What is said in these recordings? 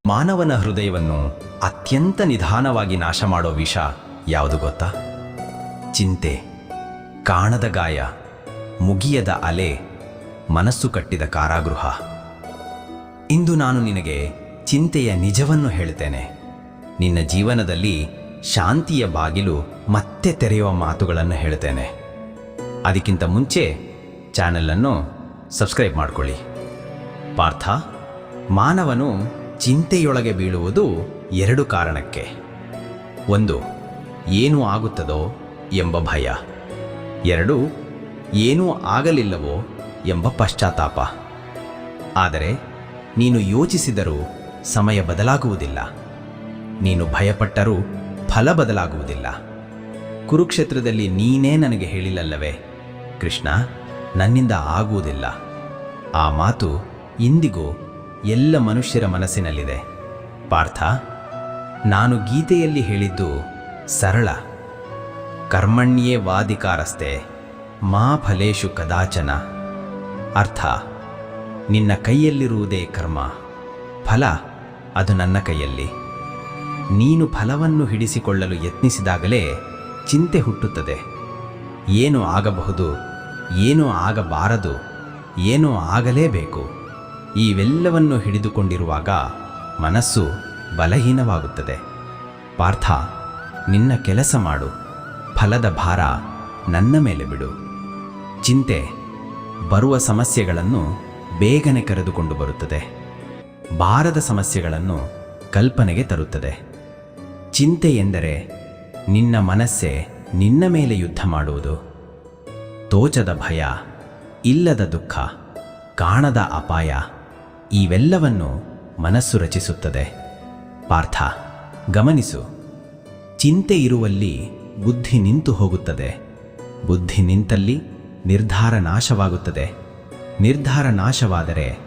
ಮಾನವನ ಹೃದಯವನ್ನು ಅತ್ಯಂತ ನಿಧಾನವಾಗಿ ನಾಶ ಮಾಡೋ ವಿಷ ಯಾವುದು ಗೊತ್ತಾ? ಚಿಂತೆ. ಕಾಣದ ಗಾಯ, ಮುಗಿಯದ ಅಲೆ, ಮನಸ್ಸು ಕಟ್ಟಿದ ಕಾರಾಗೃಹ. ಇಂದು ನಾನು ನಿನಗೆ ಚಿಂತೆಯ ನಿಜವನ್ನು ಹೇಳ್ತೇನೆ. ನಿನ್ನ ಜೀವನದಲ್ಲಿ ಶಾಂತಿಯ ಬಾಗಿಲು ಮತ್ತೆ ತೆರೆಯುವ ಮಾತುಗಳನ್ನು ಹೇಳ್ತೇನೆ. ಅದಕ್ಕಿಂತ ಮುಂಚೆ ಚಾನೆಲನ್ನು ಸಬ್ಸ್ಕ್ರೈಬ್ ಮಾಡಿಕೊಳ್ಳಿ. ಪಾರ್ಥ, ಮಾನವನು ಚಿಂತೆಯೊಳಗೆ ಬೀಳುವುದು ಎರಡು ಕಾರಣಕ್ಕೆ. ಒಂದು, ಏನು ಆಗುತ್ತದೋ ಎಂಬ ಭಯ. ಎರಡು, ಏನೂ ಆಗಲಿಲ್ಲವೋ ಎಂಬ ಪಶ್ಚಾತ್ತಾಪ. ಆದರೆ ನೀನು ಯೋಚಿಸಿದರೂ ಸಮಯ ಬದಲಾಗುವುದಿಲ್ಲ. ನೀನು ಭಯಪಟ್ಟರೂ ಫಲ ಬದಲಾಗುವುದಿಲ್ಲ. ಕುರುಕ್ಷೇತ್ರದಲ್ಲಿ ನೀನೇ ನನಗೆ ಹೇಳಿಲ್ಲಲ್ಲವೇ, ಕೃಷ್ಣ, ನನ್ನಿಂದ ಆಗುವುದಿಲ್ಲ. ಆ ಮಾತು ಇಂದಿಗೂ ಎಲ್ಲ ಮನುಷ್ಯರ ಮನಸ್ಸಿನಲ್ಲಿದೆ. ಪಾರ್ಥ, ನಾನು ಗೀತೆಯಲ್ಲಿ ಹೇಳಿದ್ದು ಸರಳ. ಕರ್ಮಣ್ಯೇ ವಾಧಿಕಾರಸ್ತೆ ಮಾ ಫಲೇಶು ಕದಾಚನ. ಅರ್ಥ, ನಿನ್ನ ಕೈಯಲ್ಲಿರುವುದೇ ಕರ್ಮ, ಫಲ ಅದು ನನ್ನ ಕೈಯಲ್ಲಿ. ನೀನು ಫಲವನ್ನು ಹಿಡಿಸಿಕೊಳ್ಳಲು ಯತ್ನಿಸಿದಾಗಲೇ ಚಿಂತೆ ಹುಟ್ಟುತ್ತದೆ. ಏನು ಆಗಬಹುದು, ಏನು ಆಗಬಾರದು, ಏನೋ ಆಗಲೇಬೇಕು, ಇವೆಲ್ಲವನ್ನು ಹಿಡಿದುಕೊಂಡಿರುವಾಗ ಮನಸ್ಸು ಬಲಹೀನವಾಗುತ್ತದೆ. ಪಾರ್ಥ, ನಿನ್ನ ಕೆಲಸ ಮಾಡು, ಫಲದ ಭಾರ ನನ್ನ ಮೇಲೆ ಬಿಡು. ಚಿಂತೆ ಬರುವ ಸಮಸ್ಯೆಗಳನ್ನು ಬೇಗನೆ ಕರೆದುಕೊಂಡು ಬರುತ್ತದೆ. ಬಾರದ ಸಮಸ್ಯೆಗಳನ್ನು ಕಲ್ಪನೆಗೆ ತರುತ್ತದೆ. ಚಿಂತೆ ಎಂದರೆ ನಿನ್ನ ಮನಸ್ಸೇ ನಿನ್ನ ಮೇಲೆ ಯುದ್ಧ ಮಾಡುವುದು. ತೋಚದ ಭಯ, ಇಲ್ಲದ ದುಃಖ, ಕಾಣದ ಅಪಾಯ, ಇವೆಲ್ಲವನ್ನು ಮನಸ್ಸು ರಚಿಸುತ್ತದೆ. ಪಾರ್ಥ, ಗಮನಿಸು. ಚಿಂತೆ ಇರುವಲ್ಲಿ ಬುದ್ಧಿ ನಿಂತು ಹೋಗುತ್ತದೆ. ಬುದ್ಧಿ ನಿಂತಲ್ಲಿ ನಿರ್ಧಾರ ನಾಶವಾಗುತ್ತದೆ. ನಿರ್ಧಾರ ನಾಶವಾದರೆ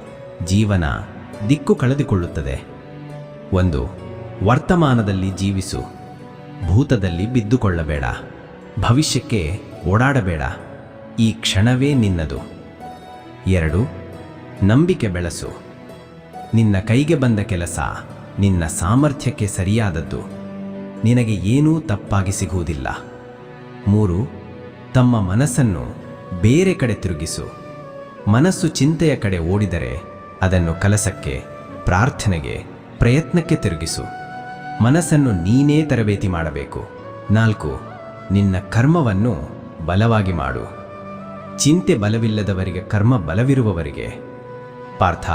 ಜೀವನ ದಿಕ್ಕು ಕಳೆದುಕೊಳ್ಳುತ್ತದೆ. ಒಂದು, ವರ್ತಮಾನದಲ್ಲಿ ಜೀವಿಸು. ಭೂತದಲ್ಲಿ ಬಿದ್ದುಕೊಳ್ಳಬೇಡ. ಭವಿಷ್ಯಕ್ಕೆ ಓಡಾಡಬೇಡ. ಈ ಕ್ಷಣವೇ ನಿನ್ನದು. ಎರಡು, ನಂಬಿಕೆ ಬೆಳೆಸು. ನಿನ್ನ ಕೈಗೆ ಬಂದ ಕೆಲಸ ನಿನ್ನ ಸಾಮರ್ಥ್ಯಕ್ಕೆ ಸರಿಯಾದದ್ದು. ನಿನಗೆ ಏನೂ ತಪ್ಪಾಗಿ ಸಿಗುವುದಿಲ್ಲ. ಮೂರು, ತಮ್ಮ ಮನಸ್ಸನ್ನು ಬೇರೆ ಕಡೆ ತಿರುಗಿಸು. ಮನಸ್ಸು ಚಿಂತೆಯ ಕಡೆ ಓಡಿದರೆ ಅದನ್ನು ಕೆಲಸಕ್ಕೆ, ಪ್ರಾರ್ಥನೆಗೆ, ಪ್ರಯತ್ನಕ್ಕೆ ತಿರುಗಿಸು. ಮನಸ್ಸನ್ನು ನೀನೇ ತರಬೇತಿ ಮಾಡಬೇಕು. ನಾಲ್ಕು, ನಿನ್ನ ಕರ್ಮವನ್ನು ಬಲವಾಗಿ ಮಾಡು. ಚಿಂತೆ ಬಲವಿಲ್ಲದವರಿಗೆ ಕರ್ಮ ಬಲವಿರುವವರಿಗೆ. ಪಾರ್ಥ,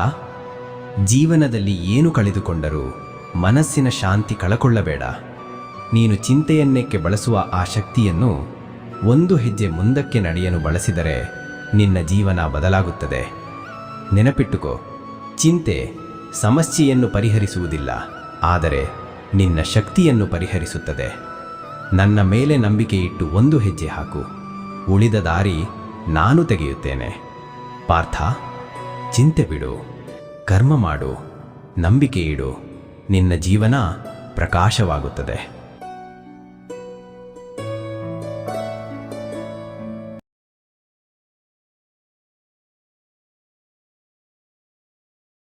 ಜೀವನದಲ್ಲಿ ಏನು ಕಳೆದುಕೊಂಡರೂ ಮನಸ್ಸಿನ ಶಾಂತಿ ಕಳಕೊಳ್ಳಬೇಡ. ನೀನು ಚಿಂತೆಯನ್ನೇಕೆ ಬಳಸುವ ಆ ಶಕ್ತಿಯನ್ನು ಒಂದು ಹೆಜ್ಜೆ ಮುಂದಕ್ಕೆ ನಡೆಯಲು ಬಳಸಿದರೆ ನಿನ್ನ ಜೀವನ ಬದಲಾಗುತ್ತದೆ. ನೆನಪಿಟ್ಟುಕೋ, ಚಿಂತೆ ಸಮಸ್ಯೆಯನ್ನು ಪರಿಹರಿಸುವುದಿಲ್ಲ, ಆದರೆ ನಿನ್ನ ಶಕ್ತಿಯನ್ನು ಪರಿಹರಿಸುತ್ತದೆ. ನನ್ನ ಮೇಲೆ ನಂಬಿಕೆ ಇಟ್ಟು ಒಂದು ಹೆಜ್ಜೆ ಹಾಕು. ಉಳಿದ ದಾರಿ ನಾನು ತೆಗೆಯುತ್ತೇನೆ. ಪಾರ್ಥ, ಚಿಂತೆ ಬಿಡು, ಕರ್ಮ ಮಾಡು, ನಂಬಿಕೆ ಇಡು. ನಿನ್ನ ಜೀವನ ಪ್ರಕಾಶವಾಗುತ್ತದೆ.